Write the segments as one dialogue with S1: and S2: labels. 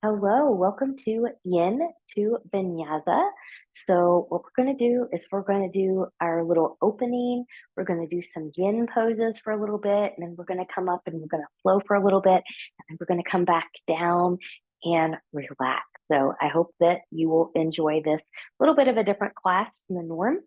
S1: Hello, welcome to Yin to Vinyasa. So what we're going to do is we're going to do our little opening. We're going to do some yin poses for a little bit, and then we're going to come up and we're going to flow for a little bit, and then we're going to come back down and relax. So I hope that you will enjoy this little bit of a different class from the norm.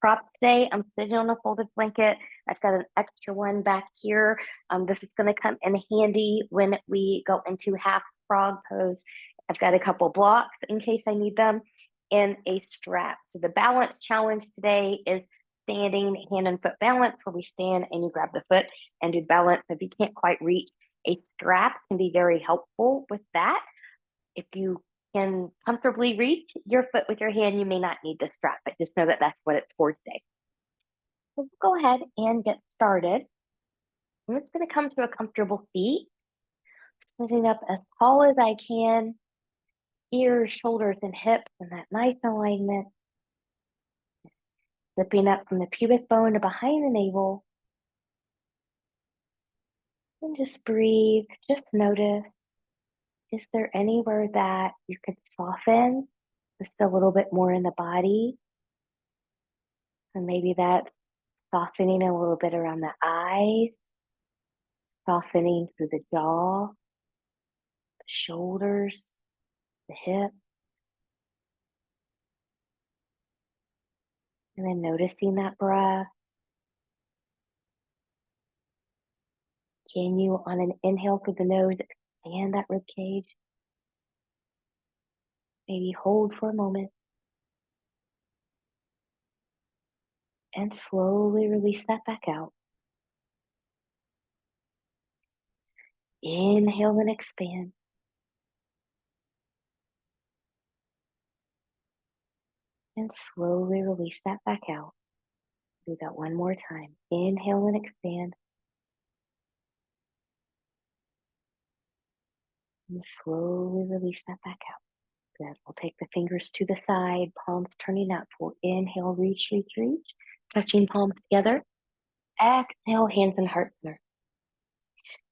S1: Props today, I'm sitting on a folded blanket. I've got an extra one back here. This is going to come in handy when we go into half frog pose. I've got a couple blocks in case I need them, and a strap. So the balance challenge today is standing hand and foot balance, where we stand and you grab the foot and do the balance. If you can't quite reach, a strap can be very helpful with that. If you can comfortably reach your foot with your hand, you may not need the strap, but just know that that's what it's for today. So we'll go ahead and get started. I'm just going to come to a comfortable seat, sitting up as tall as I can, ears, shoulders, and hips in that nice alignment, zipping up from the pubic bone to behind the navel. And just breathe, just notice, is there anywhere that you could soften just a little bit more in the body? And maybe that's softening a little bit around the eyes, softening through the jaw, the shoulders, the hips, and then noticing that breath. Can you, on an inhale through the nose, expand that rib cage? Maybe hold for a moment and slowly release that back out. Inhale and expand. And slowly release that back out. Do that one more time. Inhale and expand. And slowly release that back out. Good. We'll take the fingers to the side, palms turning up. We'll inhale, reach, reach, reach. Touching palms together. Exhale, hands and heart center.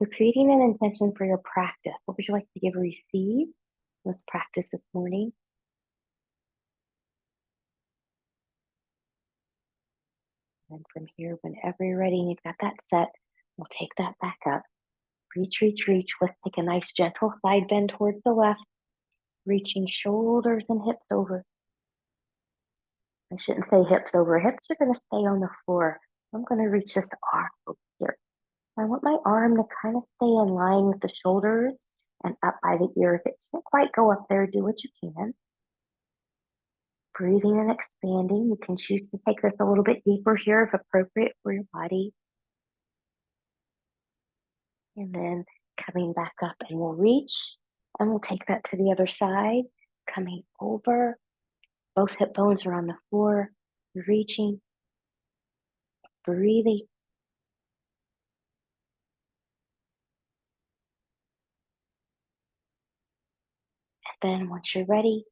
S1: You're creating an intention for your practice. What would you like to give or receive? Let's practice this morning. And from here, whenever you're ready and you've got that set, we'll take that back up. Reach, reach, reach. Let's take a nice gentle side bend towards the left, reaching shoulders and hips over. I shouldn't say hips over. Hips are going to stay on the floor. I'm going to reach this arm over here. I want my arm to kind of stay in line with the shoulders and up by the ear. If it can't quite go up there, do what you can. Breathing and expanding. You can choose to take this a little bit deeper here if appropriate for your body. And then coming back up, and we'll reach and we'll take that to the other side, coming over. Both hip bones are on the floor. Reaching, breathing. And then once you're ready,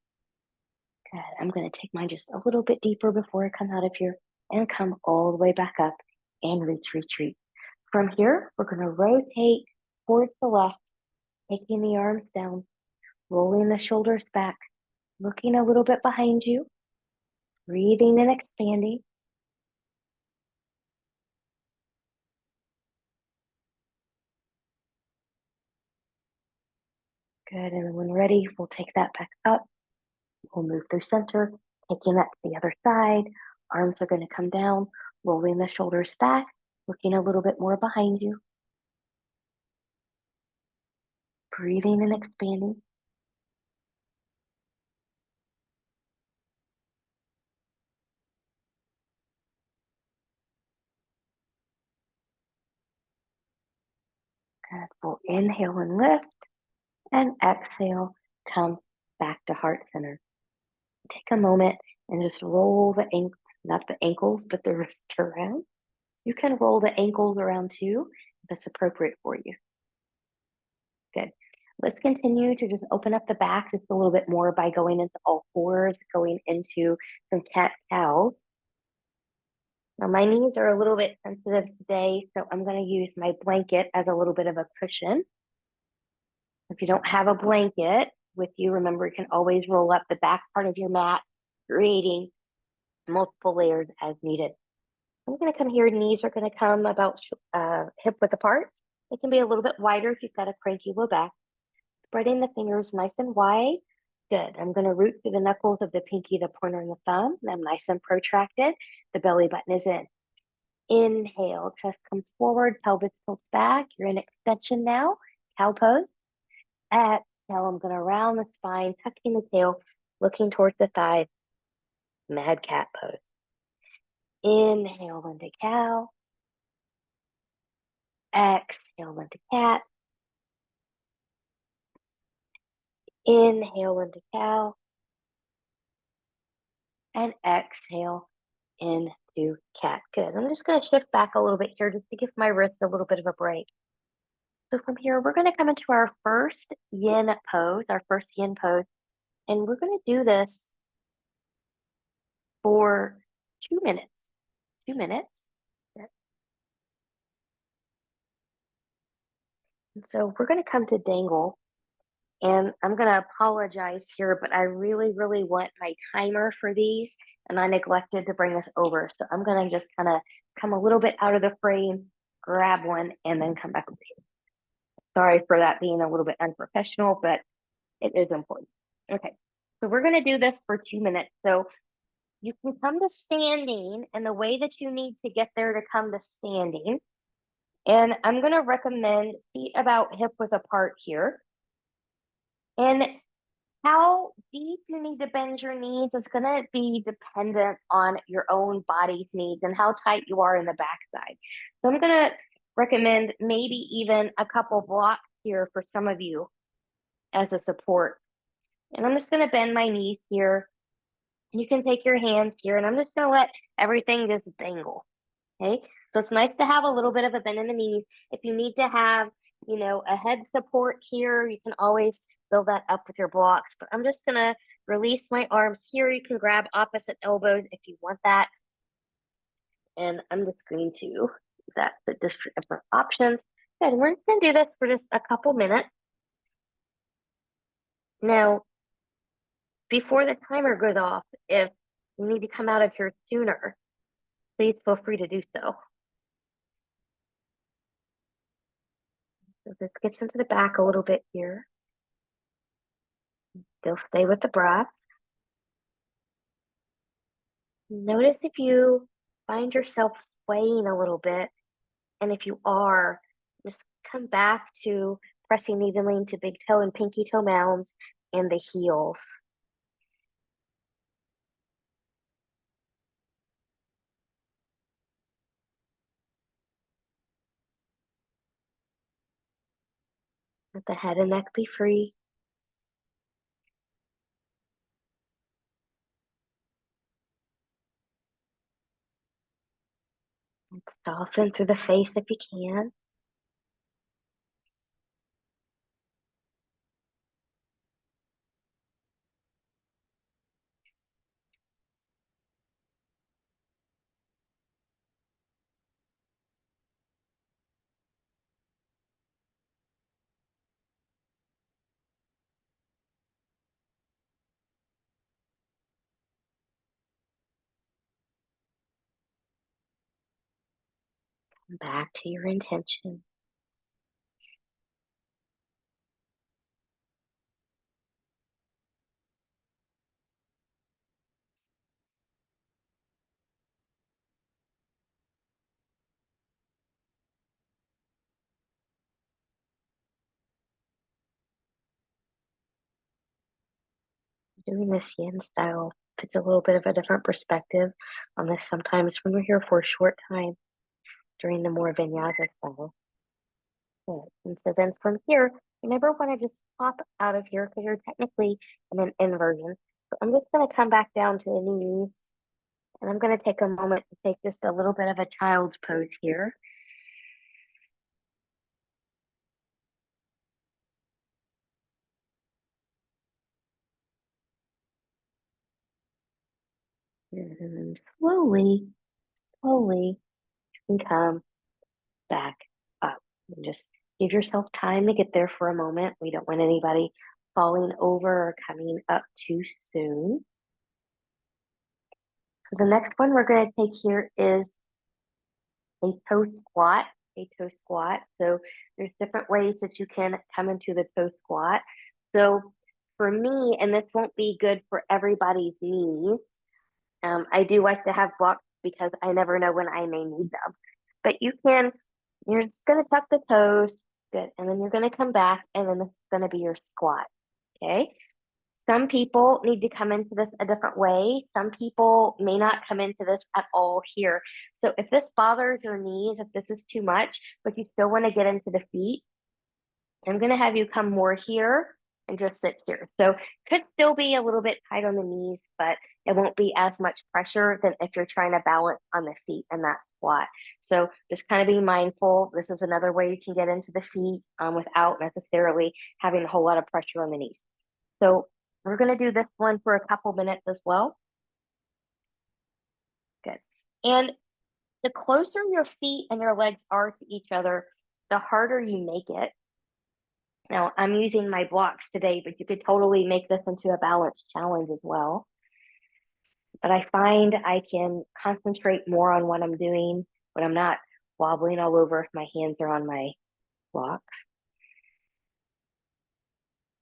S1: good. I'm going to take mine just a little bit deeper before I come out of here and come all the way back up and reach, reach, reach. From here, we're going to rotate towards the left, taking the arms down, rolling the shoulders back, looking a little bit behind you, breathing and expanding. Good, and when ready, we'll take that back up. We'll move through center, taking that to the other side. Arms are going to come down, rolling the shoulders back, looking a little bit more behind you. Breathing and expanding. Good. We'll inhale and lift, and exhale, come back to heart center. Take a moment and just roll the ankles, not the ankles, but the wrists around. You can roll the ankles around too, if that's appropriate for you. Good. Let's continue to just open up the back just a little bit more by going into all fours, going into some cat-cows. Now my knees are a little bit sensitive today, so I'm going to use my blanket as a little bit of a cushion. If you don't have a blanket with you, remember you can always roll up the back part of your mat, creating multiple layers as needed. I'm going to come here. Knees are going to come about hip width apart. It can be a little bit wider if you've got a cranky low back. Spreading the fingers nice and wide. Good. I'm going to root through the knuckles of the pinky, the pointer, and the thumb. And I'm nice and protracted. The belly button is in. Inhale, chest comes forward, pelvis tilts back. You're in extension now. Cow pose. Exhale, I'm going to round the spine, tucking the tail, looking towards the thighs. Mad cat pose. Inhale into cow. Exhale into cat. Inhale into cow. And exhale into cat. Good. I'm just going to shift back a little bit here just to give my wrists a little bit of a break. So from here, we're going to come into our first yin pose, and we're going to do this for 2 minutes. 2 minutes. And so we're going to come to dangle. And I'm going to apologize here, but I really, really want my timer for these, and I neglected to bring this over. So I'm going to just kind of come a little bit out of the frame, grab one, and then come back over here. Sorry for that being a little bit unprofessional, but it is important. Okay, so we're going to do this for 2 minutes. So you can come to standing, and the way that you need to get there to come to standing, and I'm going to recommend feet about hip width apart here. And how deep you need to bend your knees is going to be dependent on your own body's needs and how tight you are in the backside. So I'm going to recommend maybe even a couple blocks here for some of you as a support. And I'm just going to bend my knees here. You can take your hands here, and I'm just going to let everything just dangle. Okay, so it's nice to have a little bit of a bend in the knees. If you need to have, a head support here, you can always build that up with your blocks. But I'm just gonna release my arms here. You can grab opposite elbows if you want that. And I'm just going to that the different options. Good, we're just gonna do this for just a couple minutes. Now, before the timer goes off, if you need to come out of here sooner, please feel free to do so. So this gets into the back a little bit here. Still stay with the breath. Notice if you find yourself swaying a little bit, and if you are, just come back to pressing evenly into big toe and pinky toe mounds and the heels. Let the head and neck be free. And soften through the face if you can. Come back to your intention. Doing this yin style puts a little bit of a different perspective on this sometimes when we're here for a short time during the more vinyasa style. Good. And so then from here, you never want to just pop out of here because you're technically in an inversion. So I'm just going to come back down to the knees, and I'm going to take a moment to take just a little bit of a child's pose here. And slowly, you can come back up. And just Give yourself time to get there for a moment. We don't want anybody falling over or coming up too soon. So the next one we're going to take here is a toe squat. A toe squat. So there's different ways that you can come into the toe squat. So for me, and this won't be good for everybody's knees, I do like to have blocks because I never know when I may need them. But you're just going to tuck the toes, good, and then you're going to come back, and then this is going to be your squat. Okay. Some people need to come into this a different way. Some people may not come into this at all here. So if this bothers your knees, if this is too much, but you still want to get into the feet, I'm going to have you come more here and just sit here. So could still be a little bit tight on the knees, but it won't be as much pressure than if you're trying to balance on the feet in that squat. So just kind of be mindful. This is another way you can get into the feet without necessarily having a whole lot of pressure on the knees. So we're going to do this one for a couple minutes as well. Good. And the closer your feet and your legs are to each other, the harder you make it. Now, I'm using my blocks today, but you could totally make this into a balance challenge as well. But I find I can concentrate more on what I'm doing when I'm not wobbling all over if my hands are on my blocks.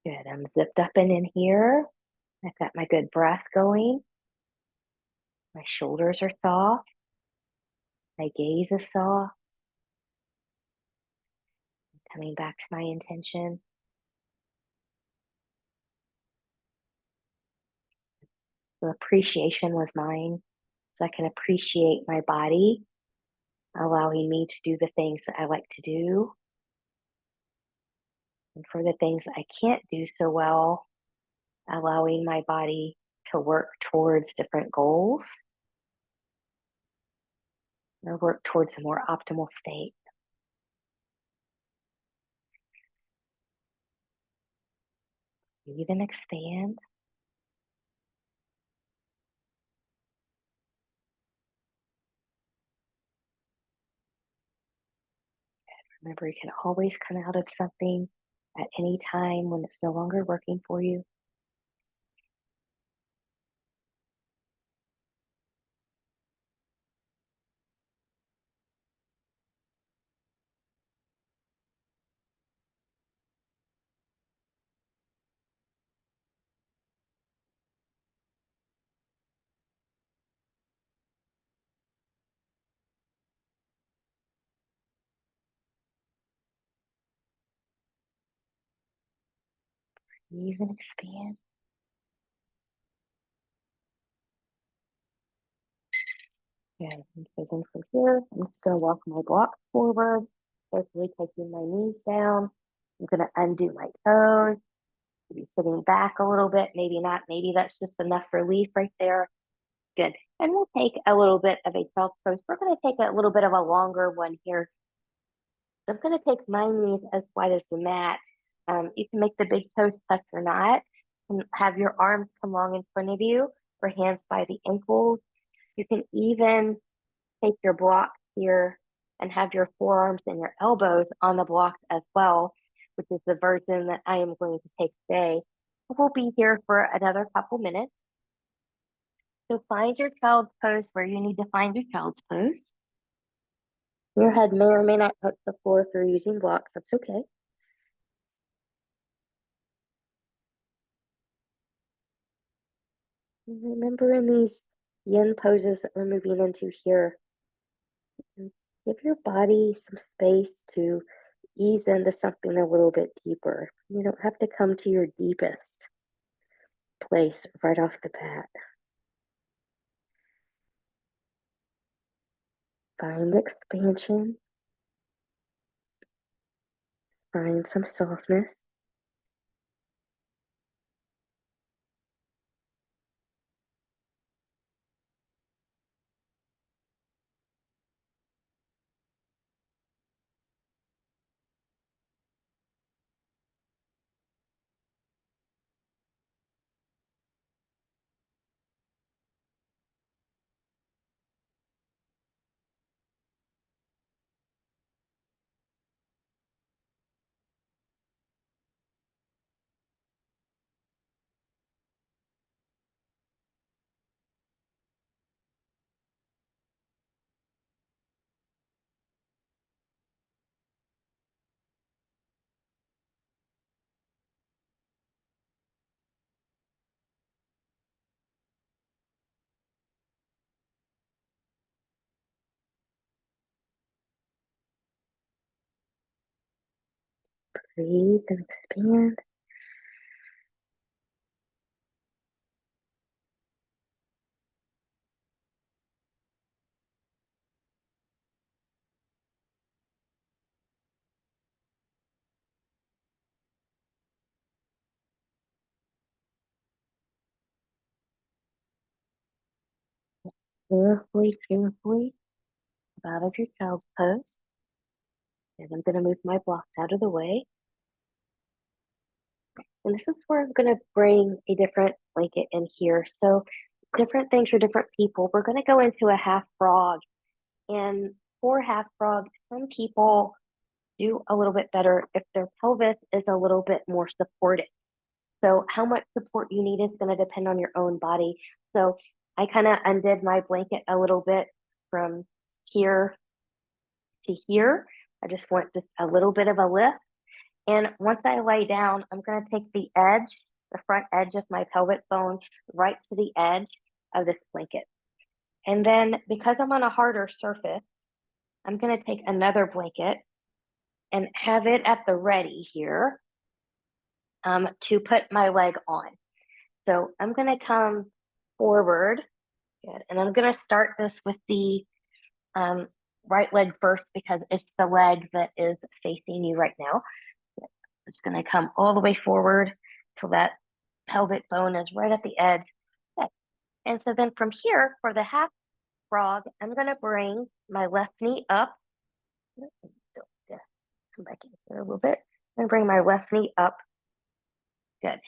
S1: Good. I'm zipped up and in here. I've got my good breath going. My shoulders are soft. My gaze is soft. Coming back to my intention. The appreciation was mine. So I can appreciate my body, allowing me to do the things that I like to do. And for the things I can't do so well, allowing my body to work towards different goals or work towards a more optimal state. Breathe and expand. Remember, you can always come out of something at any time when it's no longer working for you. Breathe and expand. Okay, I'm taking from here. I'm just going to walk my blocks forward, carefully taking my knees down. I'm going to undo my toes, maybe sitting back a little bit, maybe not. Maybe that's just enough relief right there. Good. And we'll take a little bit of a child's pose. We're going to take a little bit of a longer one here. I'm going to take my knees as wide as the mat. You can make the big toes touch or not, and have your arms come long in front of you, or hands by the ankles. You can even take your block here and have your forearms and your elbows on the blocks as well, which is the version that I am going to take today. We'll be here for another couple minutes. So find your child's pose where you need to find your child's pose. Your head may or may not touch the floor if you're using blocks. That's okay. And remember, in these yin poses that we're moving into here, give your body some space to ease into something a little bit deeper. You don't have to come to your deepest place right off the bat. Find expansion, find some softness. Breathe and expand. Carefully, carefully, out of your child's pose. And I'm going to move my blocks out of the way. And this is where I'm going to bring a different blanket in here. So different things for different people. We're going to go into a half frog. And for half frog, some people do a little bit better if their pelvis is a little bit more supported. So how much support you need is going to depend on your own body. So I kind of undid my blanket a little bit from here to here. I just want just a little bit of a lift. And once I lay down, I'm going to take the edge, the front edge of my pelvic bone right to the edge of this blanket. And then because I'm on a harder surface, I'm going to take another blanket and have it at the ready here to put my leg on. So I'm going to come forward. Good. And I'm going to start this with the right leg first because it's the leg that is facing you right now. It's going to come all the way forward till that pelvic bone is right at the edge. Okay. And so then from here, for the half frog, I'm going to bring my left knee up. Come back in here a little bit. I'm going to bring my left knee up. Good.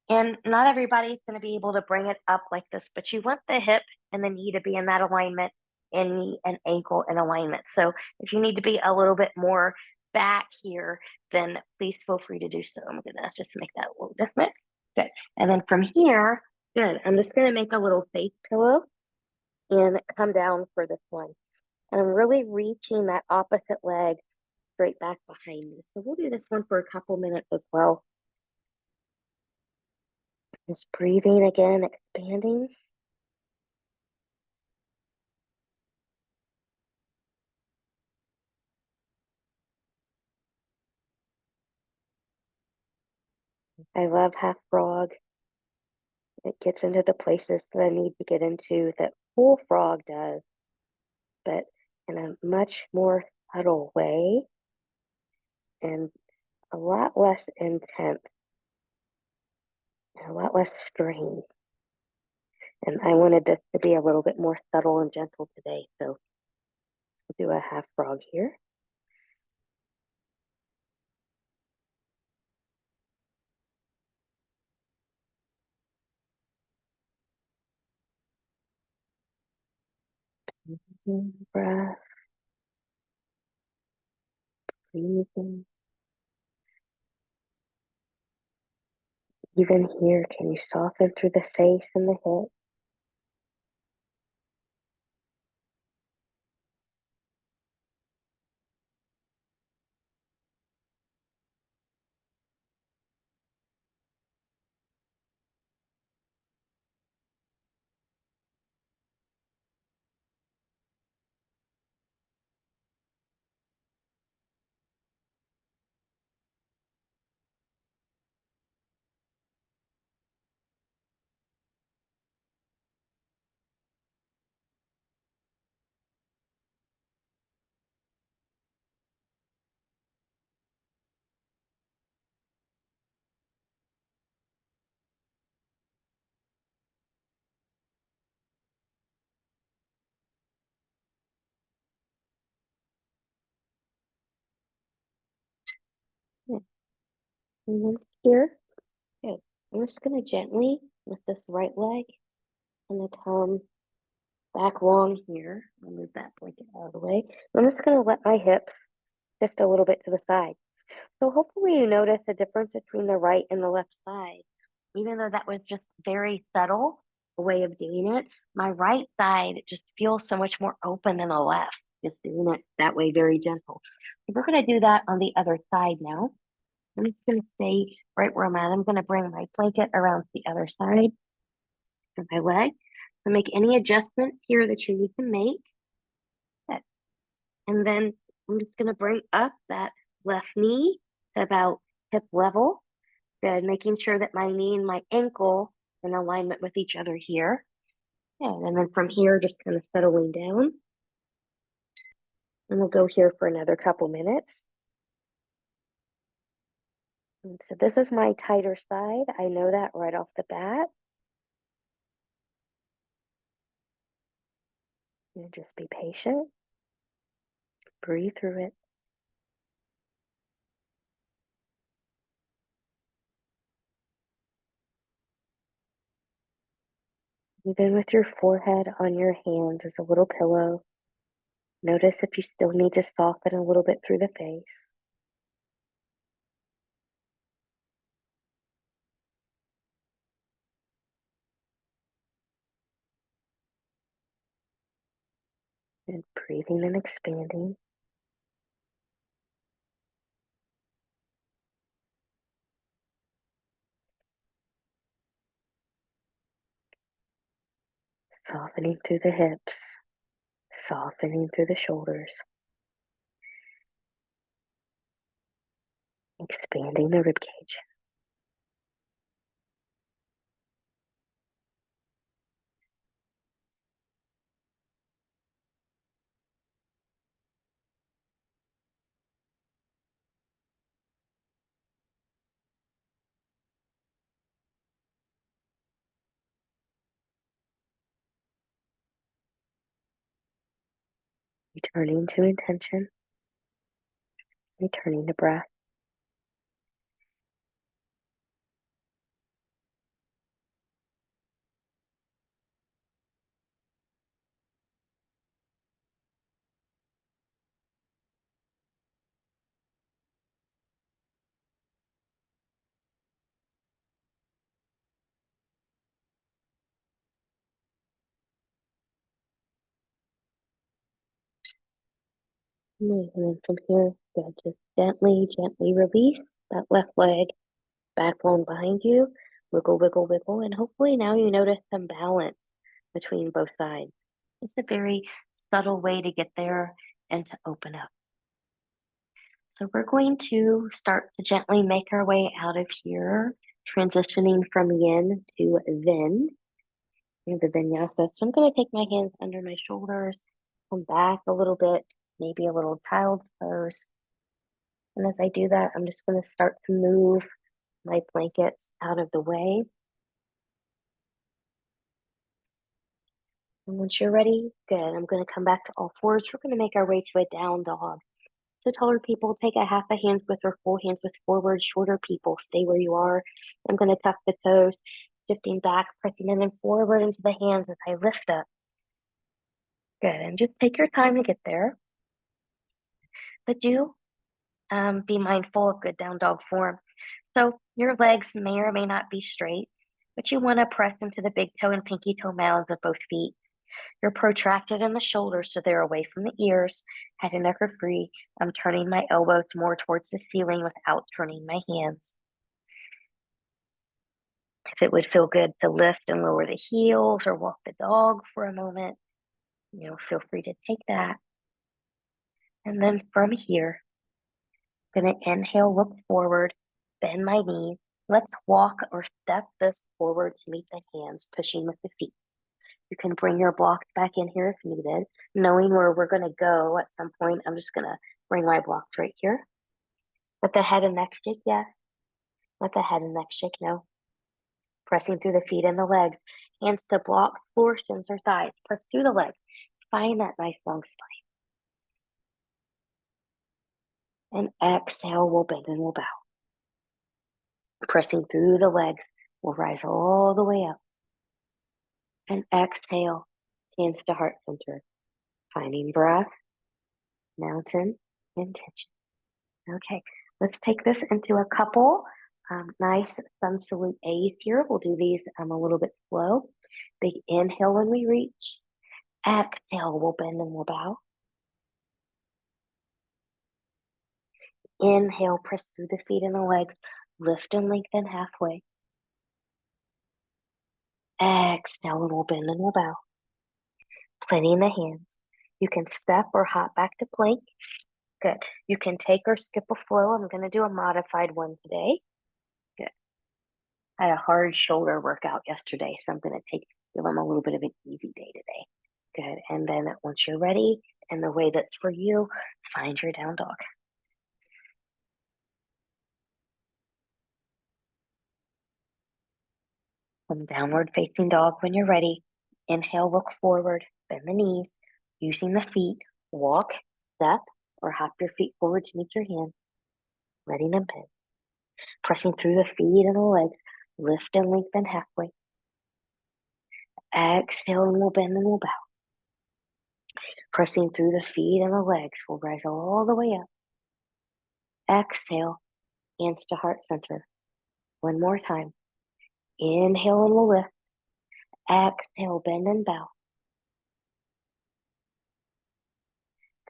S1: And not everybody's going to be able to bring it up like this, but you want the hip and the knee to be in that alignment and knee and ankle in alignment. So if you need to be a little bit more back here, then please feel free to do so. I'm going to just make that a little different. Good. And then from here, good. I'm just going to make a little face pillow and come down for this one. And I'm really reaching that opposite leg straight back behind me. So we'll do this one for a couple minutes as well. Just breathing again, expanding. I love half frog. It gets into the places that I need to get into that full frog does, but in a much more subtle way and a lot less intense and a lot less strain. And I wanted this to be a little bit more subtle and gentle today, so we'll do a half frog here. Breath, breathing. Even here, can you soften through the face and the hip? Yeah. And then here, good. I'm just going to gently lift this right leg and then come back long here. I'll move that blanket out of the way. I'm just going to let my hips shift a little bit to the side. So hopefully you notice the difference between the right and the left side. Even though that was just very subtle a way of doing it, my right side just feels so much more open than the left. Just doing it that way, very gentle. So we're going to do that on the other side now. I'm just going to stay right where I'm at. I'm going to bring my blanket around the other side of my leg. So make any adjustments here that you need to make. And then I'm just going to bring up that left knee to about hip level. Good, making sure that my knee and my ankle are in alignment with each other here. Good, and then from here, just kind of settling down. And we'll go here for another couple minutes. And so this is my tighter side. I know that right off the bat. And just be patient. Breathe through it. Even with your forehead on your hands as a little pillow, notice if you still need to soften a little bit through the face. And breathing and expanding. Softening through the hips. Softening through the shoulders. Expanding the ribcage. Returning to intention. Returning to breath. And then from here, good. Just gently, gently release that left leg back one behind you. Wiggle, wiggle, wiggle. And hopefully now you notice some balance between both sides. It's a very subtle way to get there and to open up. So we're going to start to gently make our way out of here, transitioning from yin to yin in the vinyasa. So I'm going to take my hands under my shoulders, come back a little bit, maybe a little child's pose. And as I do that, I'm just going to start to move my blankets out of the way. And once you're ready, good. I'm going to come back to all fours. We're going to make our way to a down dog. So taller people take a half a hands width or full hands width forward. Shorter people stay where you are. I'm going to tuck the toes, shifting back, pressing in and forward into the hands as I lift up. Good. And just take your time to get there. But do be mindful of good down dog form. So your legs may or may not be straight, but you want to press into the big toe and pinky toe mounds of both feet. You're protracted in the shoulders so they're away from the ears. Head and neck are free. I'm turning my elbows more towards the ceiling without turning my hands. If it would feel good to lift and lower the heels or walk the dog for a moment, feel free to take that. And then from here, I'm going to inhale, look forward, bend my knees. Let's walk or step this forward to meet the hands, pushing with the feet. You can bring your blocks back in here if needed. Knowing where we're going to go at some point, I'm just going to bring my blocks right here. Let the head and neck shake, yes. Let the head and neck shake, no. Pressing through the feet and the legs. Hands to block, floor, shins, or thighs. Press through the legs. Find that nice long spine. And exhale, we'll bend and we'll bow. Pressing through the legs, we'll rise all the way up. And exhale, hands to heart center. Finding breath, mountain, intention. Okay, let's take this into a couple nice sun salute A's here. We'll do these a little bit slow. Big inhale when we reach. Exhale, we'll bend and we'll bow. Inhale, press through the feet and the legs. Lift and lengthen halfway. Exhale, and we'll bend and we'll bow. Planting the hands. You can step or hop back to plank. Good. You can take or skip a flow. I'm going to do a modified one today. Good. I had a hard shoulder workout yesterday, so I'm going to give them a little bit of an easy day today. Good. And then once you're ready, and the way that's for you, find your down dog. From downward facing dog when you're ready. Inhale, look forward, bend the knees, using the feet, walk, step, or hop your feet forward to meet your hands, letting them bend. Pressing through the feet and the legs, lift and lengthen halfway. Exhale and we'll bend and we'll bow. Pressing through the feet and the legs, we'll rise all the way up. Exhale, hands to heart center. One more time. Inhale and we'll lift. Exhale, bend and bow.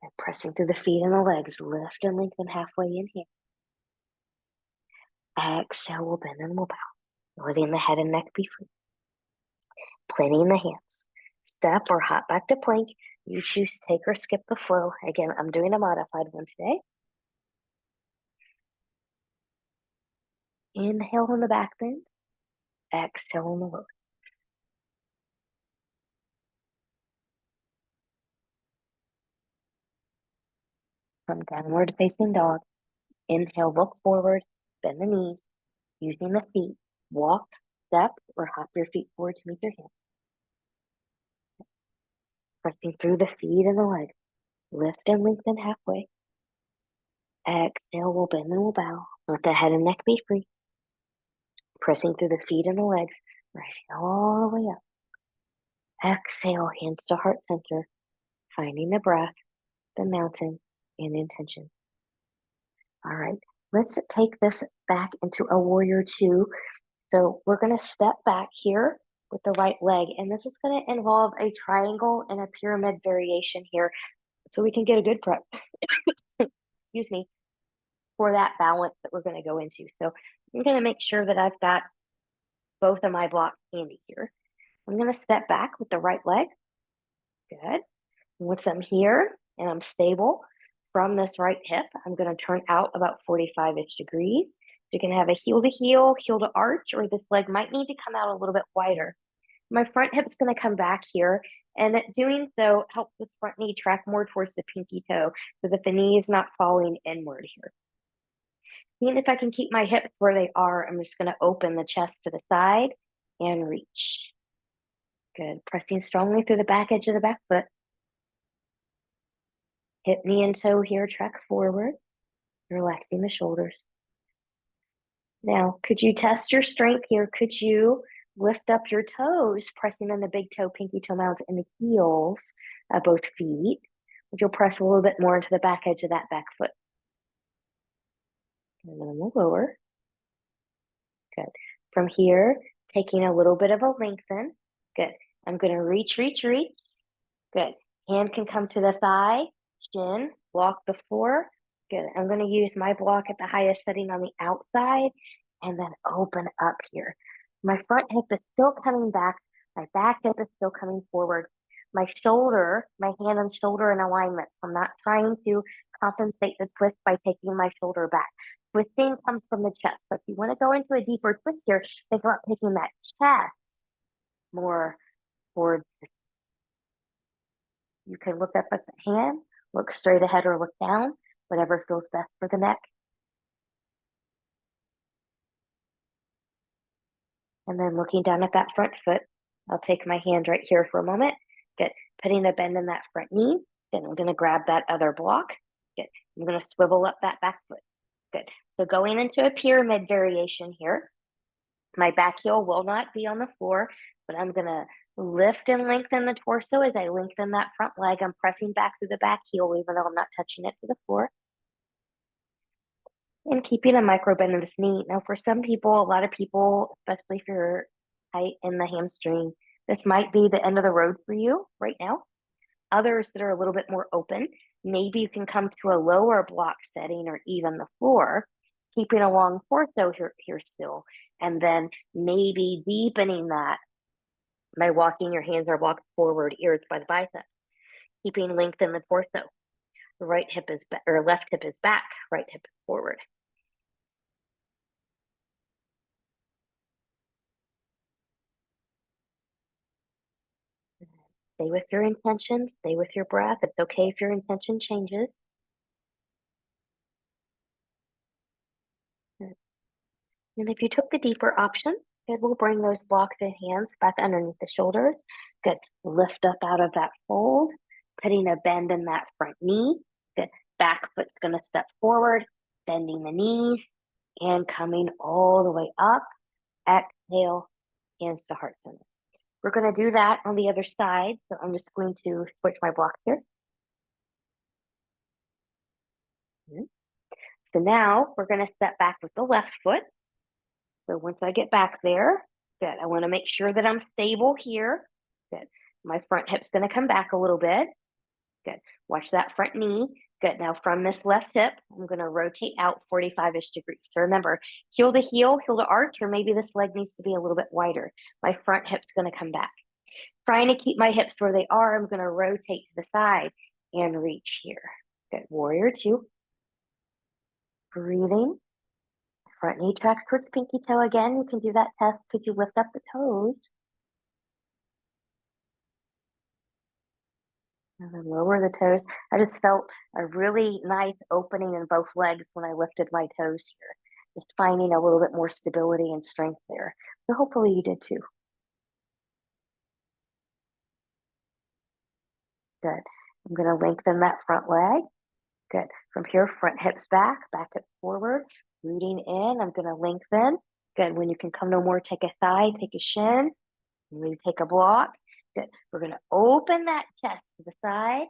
S1: And pressing through the feet and the legs, lift and lengthen halfway. Inhale. Exhale, we'll bend and we'll bow. Letting the head and neck be free. Planting the hands. Step or hop back to plank. You choose to take or skip the flow. Again, I'm doing a modified one today. Inhale on the back bend. Exhale on the lower. From downward facing dog, inhale, look forward, bend the knees, using the feet, walk, step, or hop your feet forward to meet your hands. Pressing through the feet and the legs, lift and lengthen halfway. Exhale, we'll bend and we'll bow. Let the head and neck be free. Pressing through the feet and the legs, rising all the way up. Exhale, hands to heart center, finding the breath, the mountain, and intention. All right, let's take this back into a warrior two. So we're going to step back here with the right leg, and this is going to involve a triangle and a pyramid variation here so we can get a good prep, excuse me, for that balance that we're going to go into. So I'm going to make sure that I've got both of my blocks handy here. I'm going to step back with the right leg. Good. Once I'm here and I'm stable from this right hip, I'm going to turn out about 45-ish degrees. You can have a heel to heel, heel to arch, or this leg might need to come out a little bit wider. My front hip's going to come back here, and doing so helps this front knee track more towards the pinky toe so that the knee is not falling inward here. Even if I can keep my hips where they are, I'm just going to open the chest to the side and reach. Good. Pressing strongly through the back edge of the back foot. Hip, knee, and toe here, track forward, relaxing the shoulders. Now, could you test your strength here? Could you lift up your toes, pressing in the big toe, pinky toe mounds, and the heels of both feet? You'll press a little bit more into the back edge of that back foot. And then we'll lower. Good. From here, taking a little bit of a lengthen. Good. I'm going to reach, reach, reach. Good. Hand can come to the thigh, shin, block the floor. Good. I'm going to use my block at the highest setting on the outside and then open up here. My front hip is still coming back. My back hip is still coming forward. My shoulder, my hand and shoulder in alignment. So I'm not trying to compensate the twist by taking my shoulder back. Twisting comes from the chest. So if you want to go into a deeper twist here, think about taking that chest more towards the. You can look up at the hand, look straight ahead or look down, whatever feels best for the neck. And then looking down at that front foot, I'll take my hand right here for a moment. Good. Putting a bend in that front knee. Then I'm going to grab that other block. Good. I'm going to swivel up that back foot. Good. So going into a pyramid variation here. My back heel will not be on the floor, but I'm going to lift and lengthen the torso as I lengthen that front leg. I'm pressing back through the back heel, even though I'm not touching it to the floor. And keeping a micro bend in this knee. Now, for some people, a lot of people, especially if you're tight in the hamstring, this might be the end of the road for you right now. Others that are a little bit more open, maybe you can come to a lower block setting or even the floor, keeping a long torso here still, and then maybe deepening that by walking your hands are blocked forward, ears by the bicep, keeping length in the torso. The right hip is back, or left hip is back, right hip is forward. Stay with your intention, stay with your breath. It's okay if your intention changes. And if you took the deeper option, good, we'll bring those blocked in hands back underneath the shoulders. Good. Lift up out of that fold, putting a bend in that front knee. Good. Back foot's going to step forward, bending the knees and coming all the way up. Exhale, hands to heart center. We're going to do that on the other side. So I'm just going to switch my blocks here. So now we're going to step back with the left foot. So once I get back there, good. I want to make sure that I'm stable here. Good. My front hip's going to come back a little bit. Good. Watch that front knee. Good. Now from this left hip, I'm going to rotate out 45-ish degrees. So remember, heel to arch, or maybe this leg needs to be a little bit wider. My front hip's going to come back. Trying to keep my hips where they are, I'm going to rotate to the side and reach here. Good. Warrior two. Breathing. Front knee tracks towards pinky toe again. You can do that test. Could you lift up the toes? And then lower the toes. I just felt a really nice opening in both legs when I lifted my toes here. Just finding a little bit more stability and strength there. So hopefully you did too. Good. I'm going to lengthen that front leg. Good. From here, front hips back, back hips forward, rooting in. I'm going to lengthen. Good. When you can come no more, take a thigh, take a shin. Maybe take a block. Good. We're going to open that chest to the side.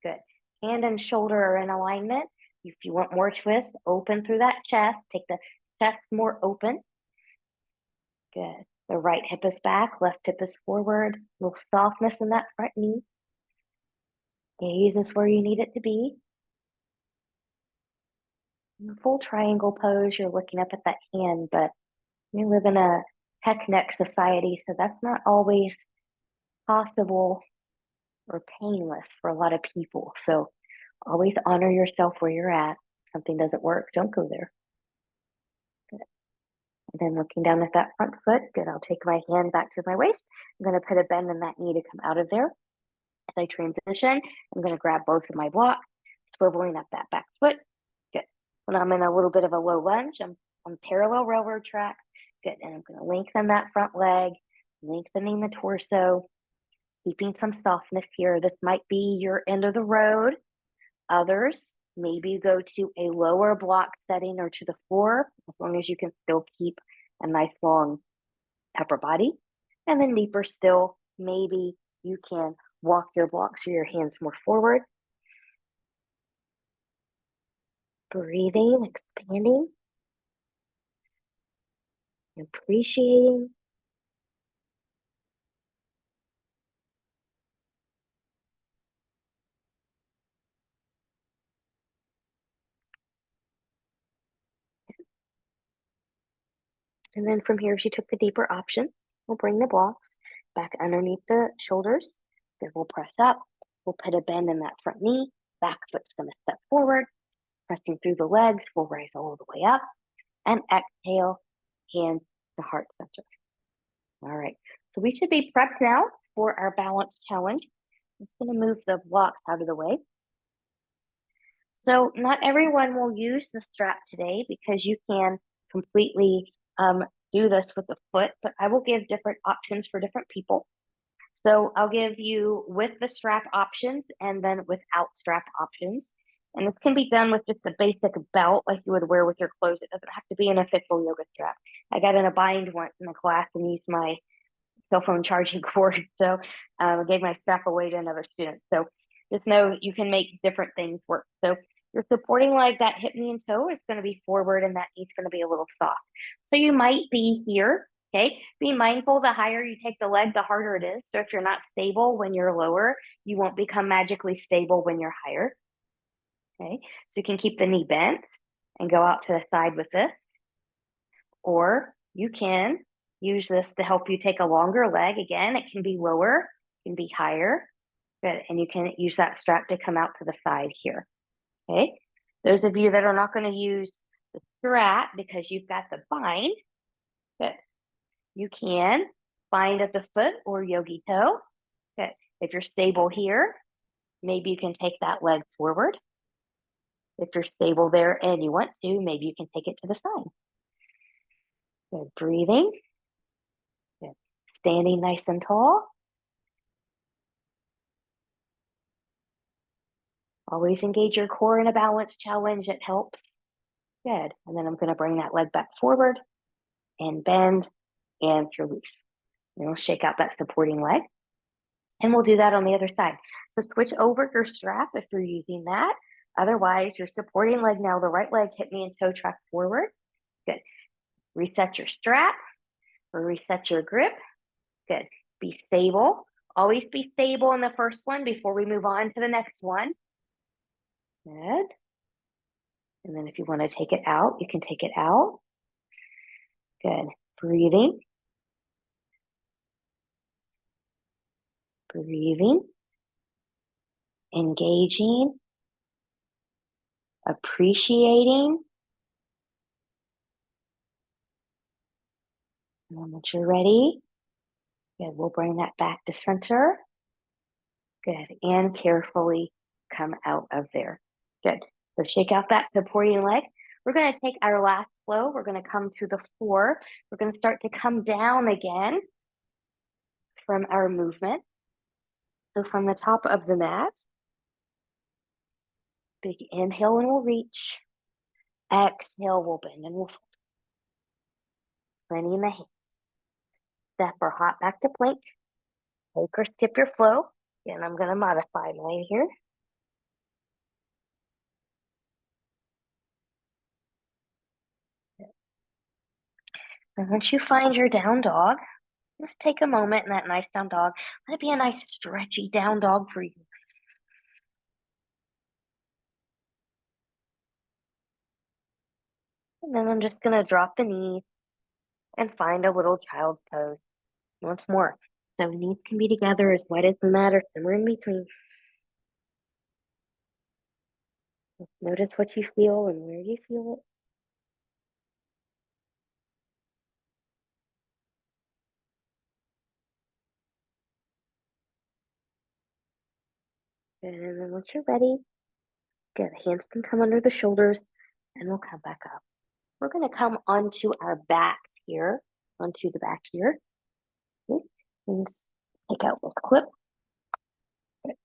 S1: Good. Hand and shoulder are in alignment. If you want more twist, open through that chest. Take the chest more open. Good. The right hip is back, left hip is forward. A little softness in that front knee. Gaze is where you need it to be. In a full triangle pose, you're looking up at that hand, but we live in a heck neck society, so that's not always possible or painless for a lot of people. So always honor yourself where you're at. If something doesn't work, don't go there. Good. And then looking down at that front foot, good. I'll take my hand back to my waist. I'm going to put a bend in that knee to come out of there. As I transition, I'm going to grab both of my blocks, swiveling up that back foot. Good. When I'm in a little bit of a low lunge, I'm on parallel railroad track. Good. And I'm going to lengthen that front leg, lengthening the torso, keeping some softness here. This might be your end of the road. Others, maybe go to a lower block setting or to the floor, as long as you can still keep a nice long upper body. And then deeper still, maybe you can walk your blocks or your hands more forward. Breathing, expanding, appreciating. And then from here, if you took the deeper option, we'll bring the blocks back underneath the shoulders. Then we'll press up. We'll put a bend in that front knee. Back foot's going to step forward. Pressing through the legs, we'll rise all the way up. And exhale, hands to heart center. All right, so we should be prepped now for our balance challenge. I'm just going to move the blocks out of the way. So not everyone will use the strap today because you can completely do this with the foot, but I will give different options for different people. So I'll give you with the strap options and then without strap options. And this can be done with just a basic belt like you would wear with your clothes. It doesn't have to be an official yoga strap. I got in a bind once in a class and used my cell phone charging cord. So I gave my strap away to another student. So just know that you can make different things work. So your supporting leg, that hip, knee, and toe is going to be forward and that knee's going to be a little soft. So you might be here. Okay. Be mindful the higher you take the leg, the harder it is. So if you're not stable when you're lower, you won't become magically stable when you're higher. Okay. So you can keep the knee bent and go out to the side with this. Or you can use this to help you take a longer leg. Again, it can be lower, it can be higher. Good. And you can use that strap to come out to the side here. Okay. Those of you that are not going to use the strap because you've got the bind, good. You can bind at the foot or yogi toe. Good. If you're stable here, maybe you can take that leg forward. If you're stable there and you want to, maybe you can take it to the side. Good. Breathing. Good. Standing nice and tall. Always engage your core in a balance challenge. It helps. Good. And then I'm going to bring that leg back forward and bend and release. And we'll shake out that supporting leg. And we'll do that on the other side. So switch over your strap if you're using that. Otherwise, your supporting leg now, the right leg, hip, knee, and toe track forward. Good. Reset your strap or reset your grip. Good. Be stable. Always be stable in the first one before we move on to the next one. Good. And then if you want to take it out, you can take it out. Good. Breathing. Breathing. Engaging. Appreciating. And then once you're ready, good, we'll bring that back to center. Good. And carefully come out of there. Good. So shake out that supporting leg. We're going to take our last flow. We're going to come to the floor. We're going to start to come down again from our movement. So from the top of the mat, big inhale and we'll reach. Exhale, we'll bend and we'll fold. Planting the hands. Step or hop back to plank. Take or skip your flow. And I'm going to modify mine here. And once you find your down dog, just take a moment in that nice down dog. Let it be a nice stretchy down dog for you. And then I'm just going to drop the knees and find a little child's pose. Once more. So knees can be together as wide as the mat or somewhere in between. Just notice what you feel and where you feel it. And then once you're ready, good. Hands can come under the shoulders and we'll come back up. We're going to come onto our backs here, onto the back here. Okay. And just take out this clip. Okay.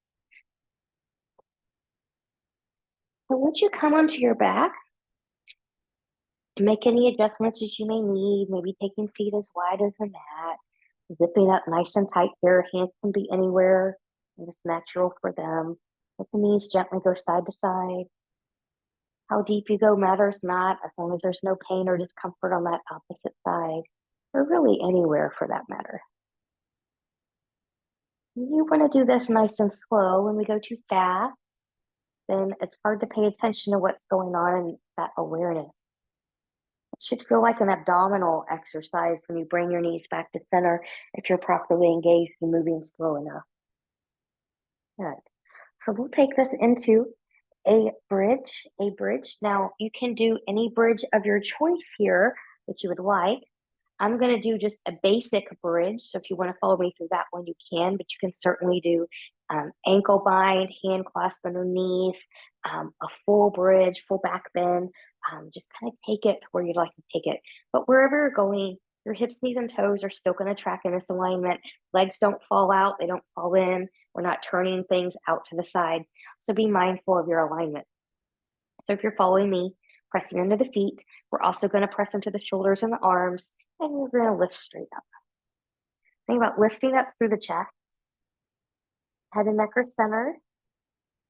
S1: So once you come onto your back, make any adjustments that you may need, maybe taking feet as wide as the mat, zipping up nice and tight here. Hands can be anywhere, and it's natural for them. Let the knees gently go side to side. How deep you go matters not, as long as there's no pain or discomfort on that opposite side, or really anywhere for that matter. You want to do this nice and slow. When we go too fast, then it's hard to pay attention to what's going on in that awareness. It should feel like an abdominal exercise when you bring your knees back to center if you're properly engaged and moving slow enough. Good. So we'll take this into a bridge. Now you can do any bridge of your choice here that you would like. I'm going to do just a basic bridge. So if you want to follow me through that one, you can, but you can certainly do ankle bind, hand clasp underneath, a full bridge, full back bend. Just kind of take it where you'd like to take it. But wherever you're going, your hips, knees, and toes are still going to track in this alignment. Legs don't fall out. They don't fall in. We're not turning things out to the side. So be mindful of your alignment. So if you're following me, pressing into the feet, we're also going to press into the shoulders and the arms, and we're going to lift straight up. Think about lifting up through the chest. Head and neck are centered.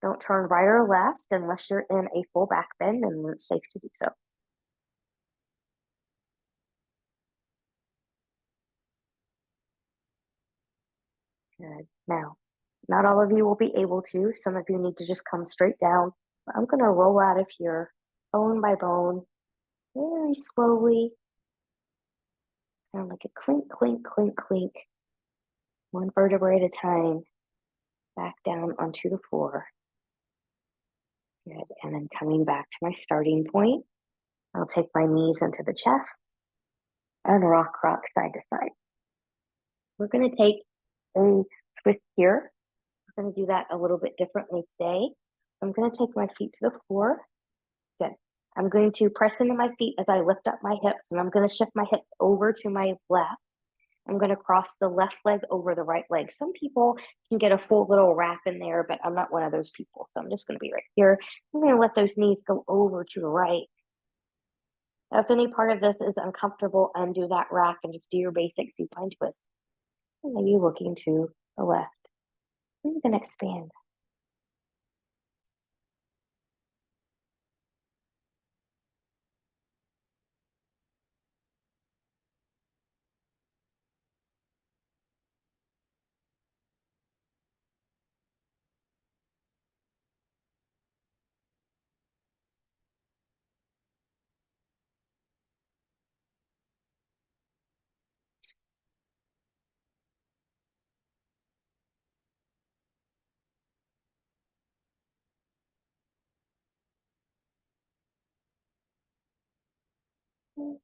S1: Don't turn right or left unless you're in a full back bend, and it's safe to do so. Good. Now, not all of you will be able to. Some of you need to just come straight down. I'm going to roll out of here, bone by bone, very slowly, kind of like a clink, clink, clink, clink, one vertebrae at a time. back down onto the floor. Good. And then coming back to my starting point, I'll take my knees into the chest and rock side to side. We're going to take a twist here. We're going to do that a little bit differently today. I'm going to take my feet to the floor. Good. I'm going to press into my feet as I lift up my hips, and I'm going to shift my hips over to my left. I'm going to cross the left leg over the right leg. Some people can get a full little wrap in there, but I'm not one of those people. So I'm just going to be right here. I'm going to let those knees go over to the right. Now, if any part of this is uncomfortable, undo that wrap and just do your basic supine twist. And maybe looking to the left. We're going to expand.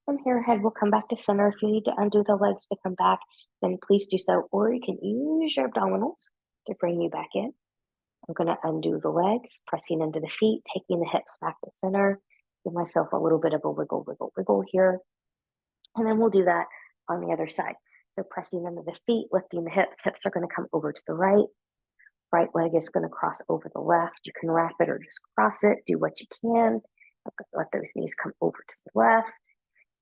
S1: From here, head will come back to center. If you need to undo the legs to come back, then please do so. Or you can use your abdominals to bring you back in. I'm going to undo the legs, pressing into the feet, taking the hips back to center. Give myself a little bit of a wiggle, wiggle, wiggle here. And then we'll do that on the other side. So pressing into the feet, lifting the hips. Hips are going to come over to the right. Right leg is going to cross over the left. You can wrap it or just cross it. Do what you can. Let those knees come over to the left.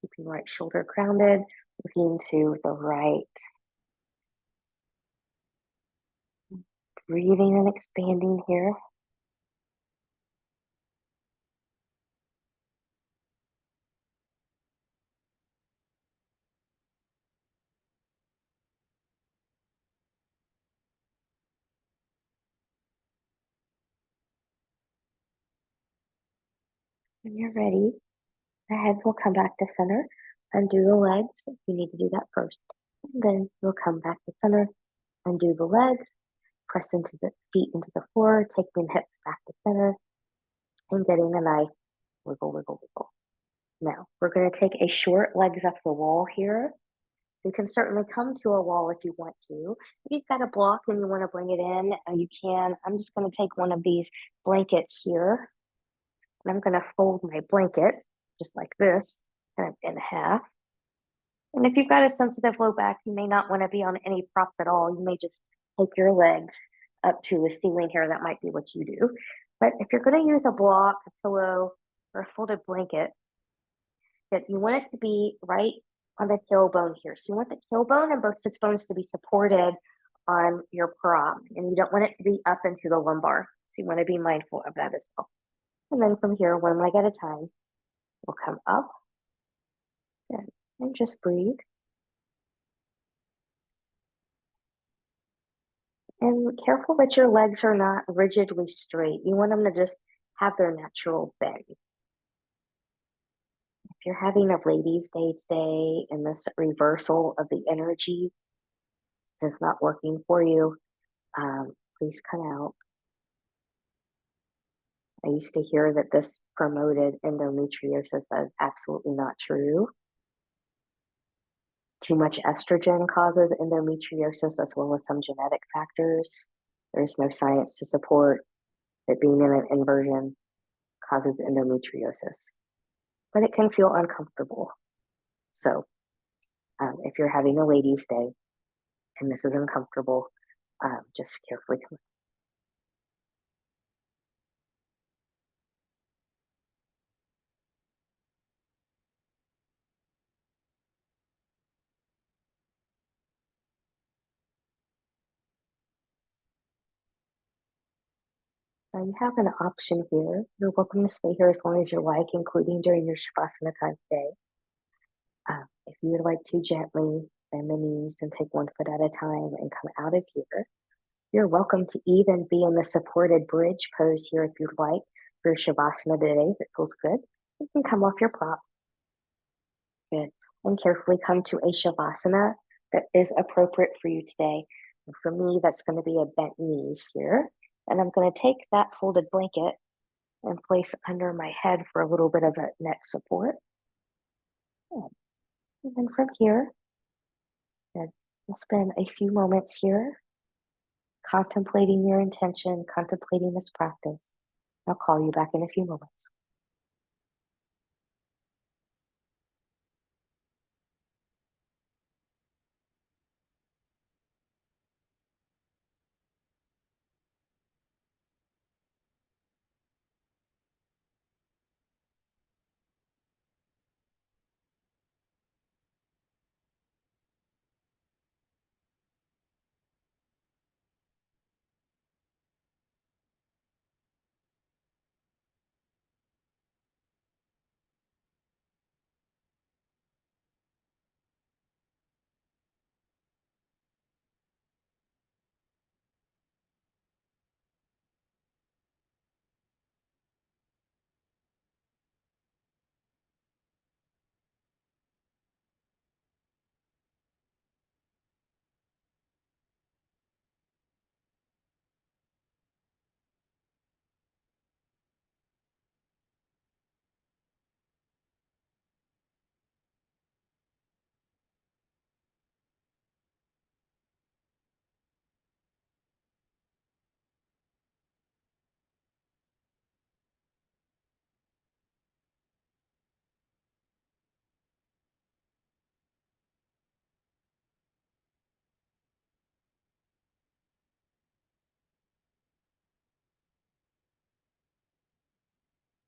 S1: Keeping right shoulder grounded, looking to the right. Breathing and expanding here. When you're ready, the head will come back to center. Undo the legs. You need to do that first. And then you'll come back to center. Undo the legs. Press into the feet into the floor. Taking hips back to center. And getting a nice wiggle, wiggle, wiggle. Now, we're going to take a short legs up the wall here. You can certainly come to a wall if you want to. If you've got a block and you want to bring it in, you can. I'm just going to take one of these blankets here. And I'm going to fold my blanket just like this, kind of in half. And if you've got a sensitive low back, you may not want to be on any props at all. You may just take your legs up to the ceiling here. That might be what you do. But if you're going to use a block, a pillow, or a folded blanket, that you want it to be right on the tailbone here. So you want the tailbone and both sits bones to be supported on your prop, and you don't want it to be up into the lumbar. So you want to be mindful of that as well. And then from here, one leg at a time, we'll come up and just breathe. And careful that your legs are not rigidly straight. You want them to just have their natural bend. If you're having a ladies' day today and this reversal of the energy is not working for you, please come out. I used to hear that this promoted endometriosis. That is absolutely not true. Too much estrogen causes endometriosis as well as some genetic factors. There's no science to support that being in an inversion causes endometriosis, but it can feel uncomfortable. So if you're having a ladies' day and this is uncomfortable, just carefully come. Now you have an option here. You're welcome to stay here as long as you like, including during your Shavasana time today. If you would like to gently bend the knees and take one foot at a time and come out of here, you're welcome to even be in the supported bridge pose here if you'd like for Shavasana today, if it feels good. You can come off your prop. Good. And carefully come to a Shavasana that is appropriate for you today. And for me, that's going to be a bent knees here. And I'm going to take that folded blanket and place under my head for a little bit of a neck support. Good. And then from here, good. We'll spend a few moments here contemplating your intention, contemplating this practice. I'll call you back in a few moments.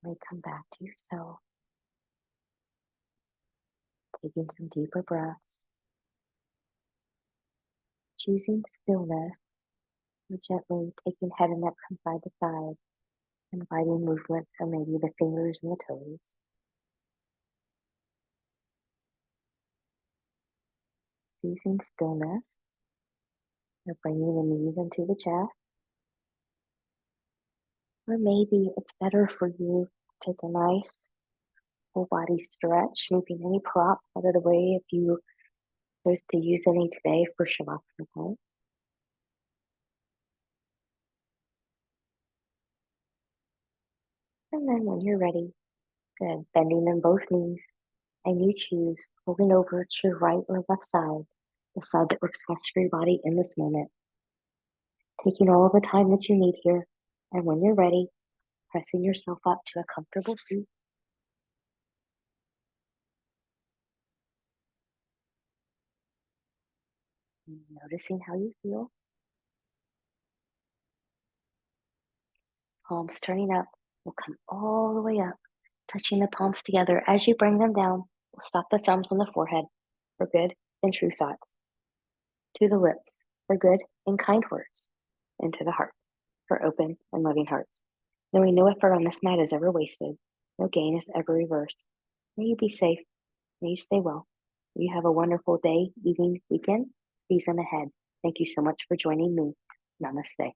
S1: You may come back to yourself, taking some deeper breaths, choosing stillness, or gently taking head and neck from side to side, inviting movement from maybe the fingers and the toes. Choosing stillness, or bringing the knees into the chest. Or maybe it's better for you to take a nice full body stretch, moving any props out of the way if you choose to use any today for Shavasana pose. And then when you're ready, good, bending in both knees, and you choose rolling over to your right or left side, the side that works best for your body in this moment. Taking all the time that you need here, and when you're ready, pressing yourself up to a comfortable seat, noticing how you feel, palms turning up. We'll come all the way up, touching the palms together. As you bring them down, we'll stop the thumbs on the forehead for good and true thoughts, to the lips for good and kind words, and to the heart for open and loving hearts. Knowing no effort on this mat is ever wasted, no gain is ever reversed. May you be safe. May you stay well. May you have a wonderful day, evening, weekend, season ahead. Thank you so much for joining me. Namaste.